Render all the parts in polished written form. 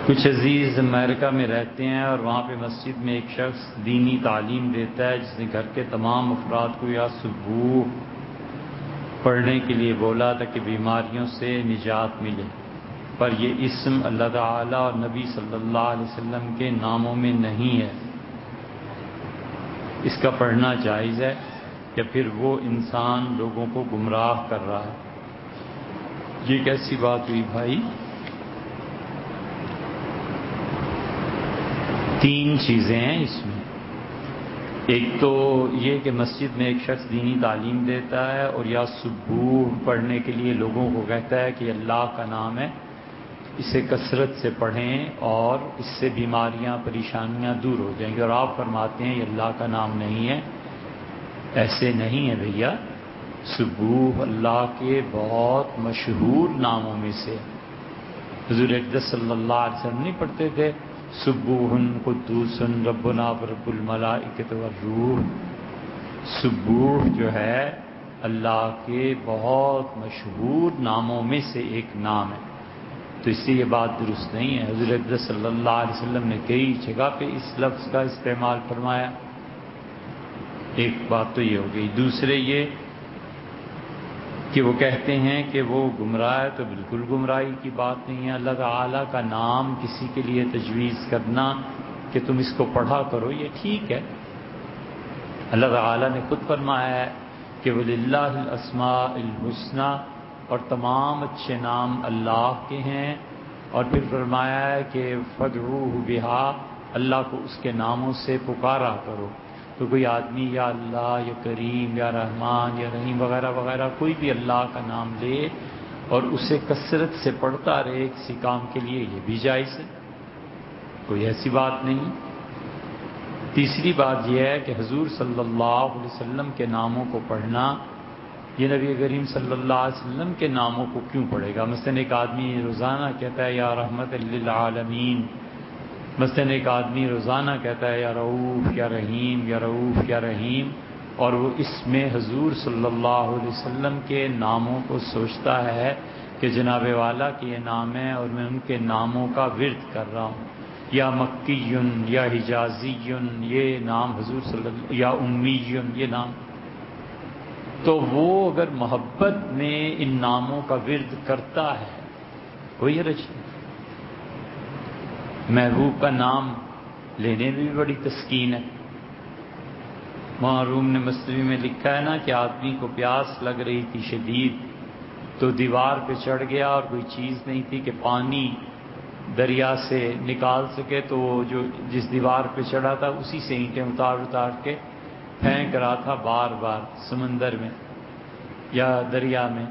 کچھ عزیز امریکہ میں رہتے ہیں اور وہاں پہ مسجد میں ایک شخص دینی تعلیم دیتا ہے جس نے گھر کے تمام افراد کو یا سبوح پڑھنے کے لیے بولا تاکہ بیماریوں سے نجات ملے، پر یہ اسم اللہ تعالیٰ اور نبی صلی اللہ علیہ وسلم کے ناموں میں نہیں ہے، اس کا پڑھنا جائز ہے یا پھر وہ انسان لوگوں کو گمراہ کر رہا ہے؟ یہ کیسی بات ہوئی بھائی؟ تین چیزیں ہیں اس میں۔ ایک تو یہ کہ مسجد میں ایک شخص دینی تعلیم دیتا ہے اور یا سبوح پڑھنے کے لیے لوگوں کو کہتا ہے کہ اللہ کا نام ہے، اسے کثرت سے پڑھیں اور اس سے بیماریاں پریشانیاں دور ہو جائیں گی، اور آپ فرماتے ہیں یہ اللہ کا نام نہیں ہے۔ ایسے نہیں ہے بھیا، سبوح اللہ کے بہت مشہور ناموں میں سے۔ حضور اقدس صلی اللہ علیہ وسلم نہیں پڑھتے تھے سبوح قدوس ربنا ورب الملائکۃ والروح؟ سبوح جو ہے اللہ کے بہت مشہور ناموں میں سے ایک نام ہے، تو اس سے یہ بات درست نہیں ہے۔ حضور اقدس صلی اللہ علیہ وسلم نے کئی جگہ پہ اس لفظ کا استعمال فرمایا۔ ایک بات تو یہ ہو گئی۔ دوسرے یہ کہ وہ کہتے ہیں کہ وہ گمراہ ہے، تو بالکل گمراہی کی بات نہیں ہے۔ اللہ تعالیٰ کا نام کسی کے لیے تجویز کرنا کہ تم اس کو پڑھا کرو، یہ ٹھیک ہے۔ اللہ تعالیٰ نے خود فرمایا ہے کہ وَلِلَّهِ الْأَسْمَاءُ الْحُسْنَى، اور تمام اچھے نام اللہ کے ہیں، اور پھر فرمایا ہے کہ فَادْعُوهُ بِهَا، اللہ کو اس کے ناموں سے پکارا کرو۔ تو کوئی آدمی یا اللہ یا کریم یا رحمان یا رحیم وغیرہ وغیرہ کوئی بھی اللہ کا نام لے اور اسے کثرت سے پڑھتا رہے کسی کام کے لیے، یہ بھی جائز ہے، کوئی ایسی بات نہیں۔ تیسری بات یہ ہے کہ حضور صلی اللہ علیہ وسلم کے ناموں کو پڑھنا، یہ نبی کریم صلی اللہ علیہ وسلم کے ناموں کو کیوں پڑھے گا؟ مثلاً ایک آدمی روزانہ کہتا ہے یا رحمت للعالمین، مثلاً ایک آدمی روزانہ کہتا ہے یا رؤوف یا رحیم یا رؤوف یا رحیم، اور وہ اس میں حضور صلی اللہ علیہ وسلم کے ناموں کو سوچتا ہے کہ جناب والا کے یہ نام ہے اور میں ان کے ناموں کا ورد کر رہا ہوں، یا مکی یا حجازی یہ نام حضور صلی اللہ، یا امی یہ نام، تو وہ اگر محبت میں ان ناموں کا ورد کرتا ہے کوئی حرج نہیں۔ محبوب کا نام لینے میں بھی بڑی تسکین ہے۔ معروم نے مصنوی میں لکھا ہے نا کہ آدمی کو پیاس لگ رہی تھی شدید، تو دیوار پہ چڑھ گیا اور کوئی چیز نہیں تھی کہ پانی دریا سے نکال سکے، تو وہ جو جس دیوار پہ چڑھا تھا اسی سے اینٹیں اتار اتار کے پھینک رہا تھا بار بار سمندر میں یا دریا میں۔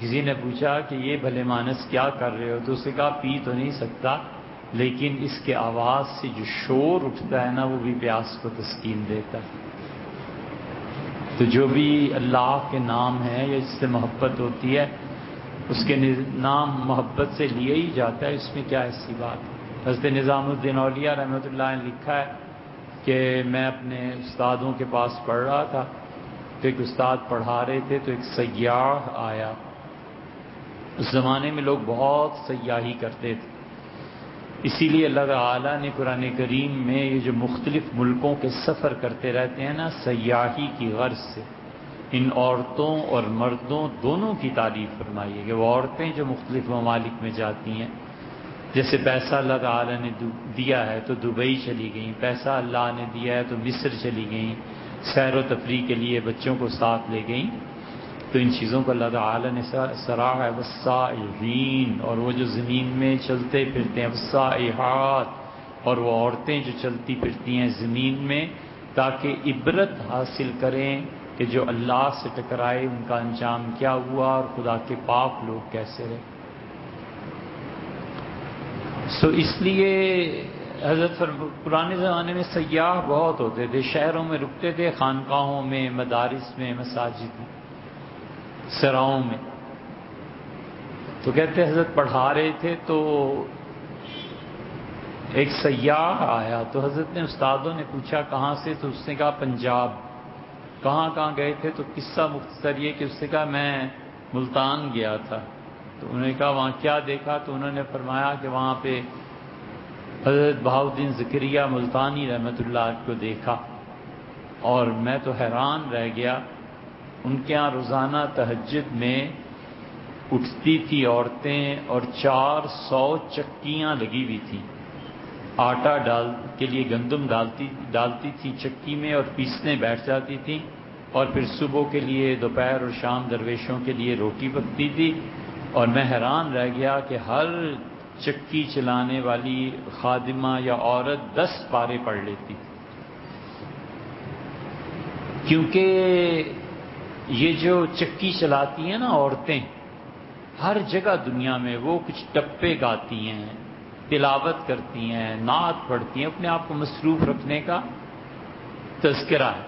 کسی نے پوچھا کہ یہ بھلے مانس کیا کر رہے ہو؟ تو اس نے کہا پی تو نہیں سکتا، لیکن اس کے آواز سے جو شور اٹھتا ہے نا وہ بھی پیاس کو تسکین دیتا ہے۔ تو جو بھی اللہ کے نام ہے یا جس سے محبت ہوتی ہے اس کے نام محبت سے لیے ہی جاتا ہے، اس میں کیا ایسی بات ہے؟ حضرت نظام الدین اولیاء رحمۃ اللہ نے لکھا ہے کہ میں اپنے استادوں کے پاس پڑھ رہا تھا، تو ایک استاد پڑھا رہے تھے تو ایک سیاح آیا۔ اس زمانے میں لوگ بہت سیاحی کرتے تھے، اسی لیے اللہ تعالیٰ نے قرآن کریم میں یہ جو مختلف ملکوں کے سفر کرتے رہتے ہیں نا سیاحی کی غرض سے، ان عورتوں اور مردوں دونوں کی تعریف فرمائی ہے کہ وہ عورتیں جو مختلف ممالک میں جاتی ہیں، جیسے پیسہ اللہ تعالیٰ نے دیا ہے تو دبئی چلی گئیں، پیسہ اللہ نے دیا ہے تو مصر چلی گئیں، سیر و تفریح کے لیے بچوں کو ساتھ لے گئیں، تو ان چیزوں کو اللہ تعالیٰ نے سراہا ہے والسائحین، اور وہ جو زمین میں چلتے پھرتے ہیں، والسائحات، اور وہ عورتیں جو چلتی پھرتی ہیں زمین میں تاکہ عبرت حاصل کریں کہ جو اللہ سے ٹکرائے ان کا انجام کیا ہوا اور خدا کے پاک لوگ کیسے رہے۔ سو اس لیے حضرت پرانے زمانے میں سیاح بہت ہوتے تھے، شہروں میں رکتے تھے، خانقاہوں میں، مدارس میں، مساجد میں، سراؤں میں۔ تو کہتے حضرت پڑھا رہے تھے تو ایک سیاح آیا، تو حضرت نے استادوں نے پوچھا کہاں سے؟ تو اس نے کہا پنجاب۔ کہاں کہاں گئے تھے؟ تو قصہ مختصر یہ کہ اس نے کہا میں ملتان گیا تھا۔ تو انہوں نے کہا وہاں کیا دیکھا؟ تو انہوں نے فرمایا کہ وہاں پہ حضرت بہاؤالدین زکریہ ملتانی رحمۃ اللہ علیہ کو دیکھا اور میں تو حیران رہ گیا. ان کے یہاں روزانہ تہجد میں اٹھتی تھی عورتیں اور 400 چکیاں لگی ہوئی تھیں. آٹا کے لیے گندم ڈالتی تھی چکی میں اور پیسنے بیٹھ جاتی تھیں، اور پھر صبح کے لیے دوپہر اور شام درویشوں کے لیے روٹی پکتی تھی. اور میں حیران رہ گیا کہ ہر چکی چلانے والی خادمہ یا عورت 10 پارے پڑھ لیتی، کیونکہ یہ جو چکی چلاتی ہیں نا عورتیں، ہر جگہ دنیا میں وہ کچھ ٹپے گاتی ہیں، تلاوت کرتی ہیں، نعت پڑھتی ہیں، اپنے آپ کو مصروف رکھنے کا تذکرہ ہے.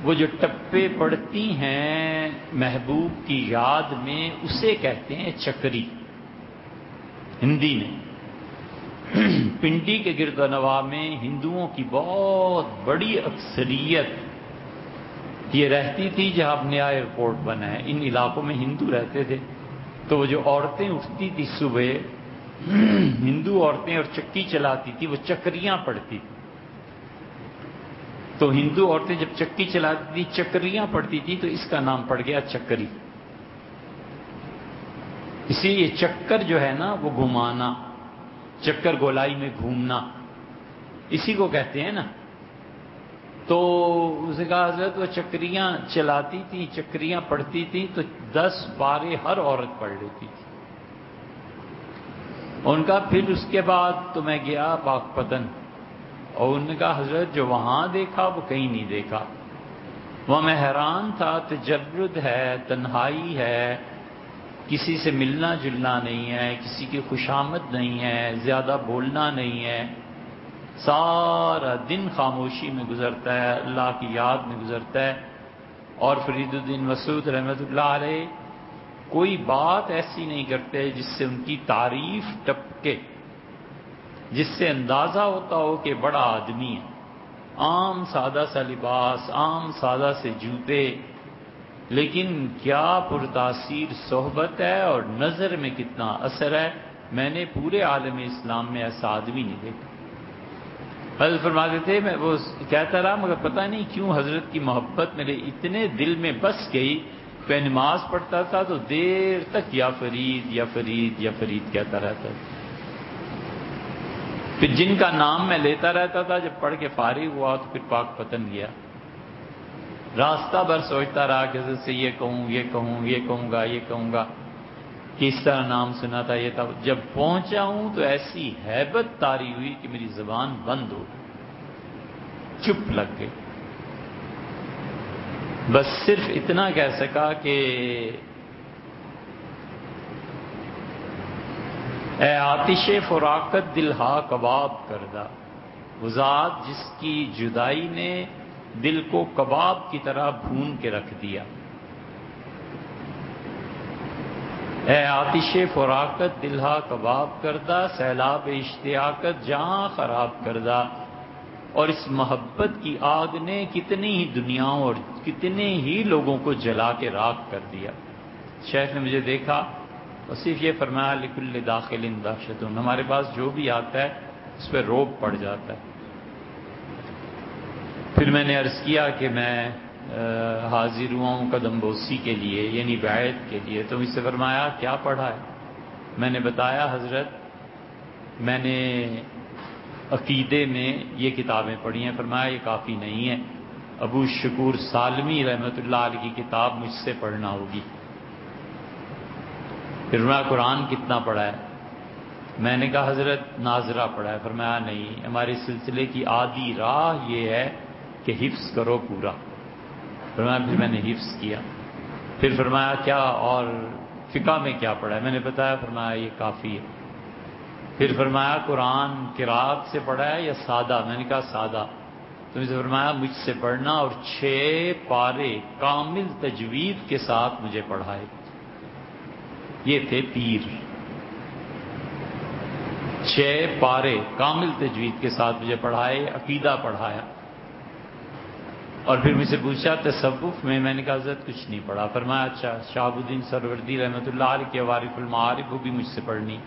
وہ جو ٹپے پڑھتی ہیں محبوب کی یاد میں، اسے کہتے ہیں چکری ہندی میں. پنڈی کے گرد و نواح میں ہندوؤں کی بہت بڑی اکثریت یہ رہتی تھی جہاں اب نیا ایئرپورٹ بنا ہے. ان علاقوں میں ہندو رہتے تھے، تو وہ جو عورتیں اٹھتی تھی صبح، ہندو عورتیں اور چکی چلاتی تھی، وہ چکریاں پڑھتی تھی. تو ہندو عورتیں جب چکی چلاتی تھی چکریاں پڑھتی تھی، تو اس کا نام پڑ گیا چکری. اسی لیے چکر جو ہے نا وہ گھمانا، چکر گولائی میں گھومنا، اسی کو کہتے ہیں نا. تو اس نے کہا حضرت وہ چکریاں چلاتی تھی، چکریاں پڑھتی تھی، تو 10 پارے ہر عورت پڑھ لیتی تھی. ان کا پھر اس کے بعد تو میں گیا پاک پتن، اور انہوں نے کہا حضرت جو وہاں دیکھا وہ کہیں نہیں دیکھا. وہاں میں حیران تھا، تجرد ہے، تنہائی ہے، کسی سے ملنا جلنا نہیں ہے، کسی کی خوشامد نہیں ہے، زیادہ بولنا نہیں ہے، سارا دن خاموشی میں گزرتا ہے، اللہ کی یاد میں گزرتا ہے. اور فرید الدین مسعود رحمۃ اللہ علیہ کوئی بات ایسی نہیں کرتے جس سے ان کی تعریف ٹپکے، جس سے اندازہ ہوتا ہو کہ بڑا آدمی ہے. عام سادہ سا لباس، عام سادہ سے جوتے، لیکن کیا پرتاثیر صحبت ہے اور نظر میں کتنا اثر ہے. میں نے پورے عالم اسلام میں ایسا آدمی نہیں دیکھا. حضرت فرماتے تھے میں وہ کہتا رہا، مگر پتہ نہیں کیوں حضرت کی محبت میرے اتنے دل میں بس گئی. میں نماز پڑھتا تھا تو دیر تک یا فرید یا فرید یا فرید کہتا رہتا تھا. پھر جن کا نام میں لیتا رہتا تھا، جب پڑھ کے فارغ ہوا تو پھر پاک پتن گیا. راستہ بھر سوچتا رہا کہ حضرت سے یہ کہوں، یہ کہوں، یہ کہوں گا، یہ کہوں گا، کس طرح نام سنا تھا یہ تھا. جب پہنچا ہوں تو ایسی ہیبت طاری ہوئی کہ میری زبان بند ہو گئی، چپ لگ گئی. بس صرف اتنا کہہ سکا کہ اے آتش فراقت دل ہا کباب کردہ، وہ ذات جس کی جدائی نے دل کو کباب کی طرح بھون کے رکھ دیا. اے آتش فراقت دل ہا کباب کردہ، سیلاب اشتیاقت جہاں خراب کردہ. اور اس محبت کی آگ نے کتنی ہی دنیاؤں اور کتنے ہی لوگوں کو جلا کے راکھ کر دیا. شیخ نے مجھے دیکھا اور صرف یہ فرمایا لکل داخل دہشتون، ہمارے پاس جو بھی آتا ہے اس پہ روب پڑ جاتا ہے. پھر میں نے عرض کیا کہ میں حاضر ہوا ہوں قدم بوسی کے لیے، یعنی بیعت کے لیے. تو مجھ سے فرمایا کیا پڑھا ہے؟ میں نے بتایا حضرت میں نے عقیدے میں یہ کتابیں پڑھی ہیں. فرمایا یہ کافی نہیں ہے، ابو شکور سالمی رحمۃ اللہ علیہ کی کتاب مجھ سے پڑھنا ہوگی. پھر فرمایا قرآن کتنا پڑھا ہے؟ میں نے کہا حضرت ناظرہ پڑھا ہے. فرمایا نہیں، ہمارے سلسلے کی آدھی راہ یہ ہے کہ حفظ کرو پورا. فرمایا پھر میں نے حفظ کیا. پھر فرمایا کیا اور فقہ میں کیا پڑھا ہے؟ میں نے بتایا. فرمایا یہ کافی ہے. پھر فرمایا قرآن قرات سے پڑھا ہے یا سادہ؟ میں نے کہا سادہ. تو مجھے فرمایا مجھ سے پڑھنا اور 6 پارے کامل تجوید کے ساتھ مجھے پڑھائے. یہ تھے پیر. 6 پارے کامل تجوید کے ساتھ مجھے پڑھائے، عقیدہ پڑھایا. اور پھر مجھ سے پوچھا تصوف میں نے کہا حضرت کچھ نہیں پڑھا. فرمایا اچھا شہاب الدین سروردی رحمۃ اللہ علیہ کے عوارف المعارف وہ بھی مجھ سے پڑھنی.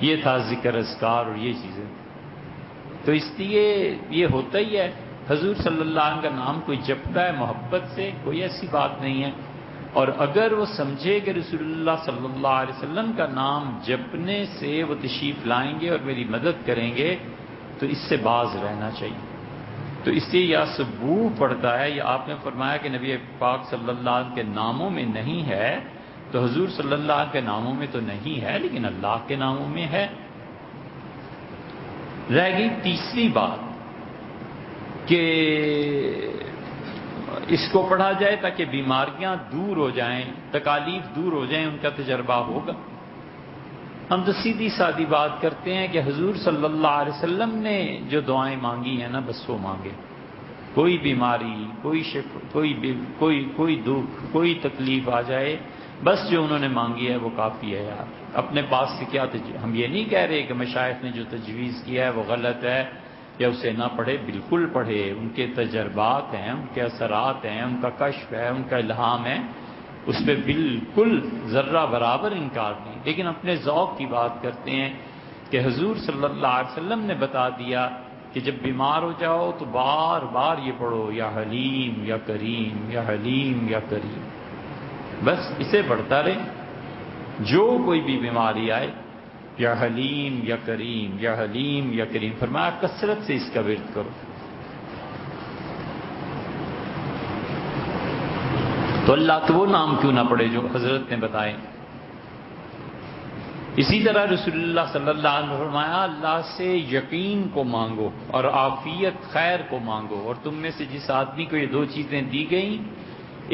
یہ تھا ذکر اذکار اور یہ چیزیں. تو اس لیے یہ ہوتا ہی ہے. حضور صلی اللہ علیہ وسلم کا نام کوئی جپتا ہے محبت سے، کوئی ایسی بات نہیں ہے. اور اگر وہ سمجھے کہ رسول اللہ صلی اللہ علیہ وسلم کا نام جپنے سے وہ تشریف لائیں گے اور میری مدد کریں گے تو اس سے باز رہنا چاہیے. تو اس لیے یا سبوح پڑھتا ہے، یا آپ نے فرمایا کہ نبی پاک صلی اللہ علیہ وسلم کے ناموں میں نہیں ہے، تو حضور صلی اللہ علیہ وسلم کے ناموں میں تو نہیں ہے لیکن اللہ کے ناموں میں ہے. رہ گئی تیسری بات کہ اس کو پڑھا جائے تاکہ بیماریاں دور ہو جائیں، تکالیف دور ہو جائیں، ان کا تجربہ ہوگا. ہم تو سیدھی سادی بات کرتے ہیں کہ حضور صلی اللہ علیہ وسلم نے جو دعائیں مانگی ہیں نا بس وہ مانگے. کوئی بیماری، کوئی دکھ، کوئی تکلیف آ جائے، بس جو انہوں نے مانگی ہے وہ کافی ہے یار. اپنے پاس سے کیا ہم یہ نہیں کہہ رہے کہ مشائخ نے جو تجویز کیا ہے وہ غلط ہے یا اسے نہ پڑھے، بالکل پڑھے. ان کے تجربات ہیں، ان کے اثرات ہیں، ان کا کشف ہے، ان کا الہام ہے، اس پہ بالکل ذرہ برابر انکار نہیں. لیکن اپنے ذوق کی بات کرتے ہیں کہ حضور صلی اللہ علیہ وسلم نے بتا دیا کہ جب بیمار ہو جاؤ تو بار بار یہ پڑھو، یا حلیم یا کریم، یا حلیم یا کریم. بس اسے پڑھتا رہے. جو کوئی بھی بیماری آئے، یا حلیم یا کریم، یا حلیم یا کریم. فرمایا کثرت سے اس کا ورد کرو. تو اللہ تو وہ نام کیوں نہ پڑھے جو حضرت نے بتائے. اسی طرح رسول اللہ صلی اللہ علیہ وسلم نے فرمایا اللہ سے یقین کو مانگو اور عافیت خیر کو مانگو. اور تم میں سے جس آدمی کو یہ دو چیزیں دی گئیں،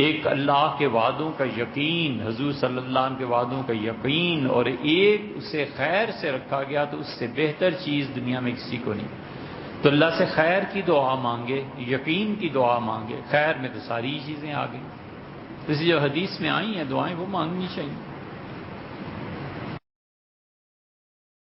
ایک اللہ کے وعدوں کا یقین، حضور صلی اللہ علیہ وسلم کے وعدوں کا یقین، اور ایک اسے خیر سے رکھا گیا، تو اس سے بہتر چیز دنیا میں کسی کو نہیں. تو اللہ سے خیر کی دعا مانگے، یقین کی دعا مانگے. خیر میں تو ساری چیزیں آ گئیں، اس جو حدیث میں آئی ہیں دعائیں وہ مانگنی چاہیے.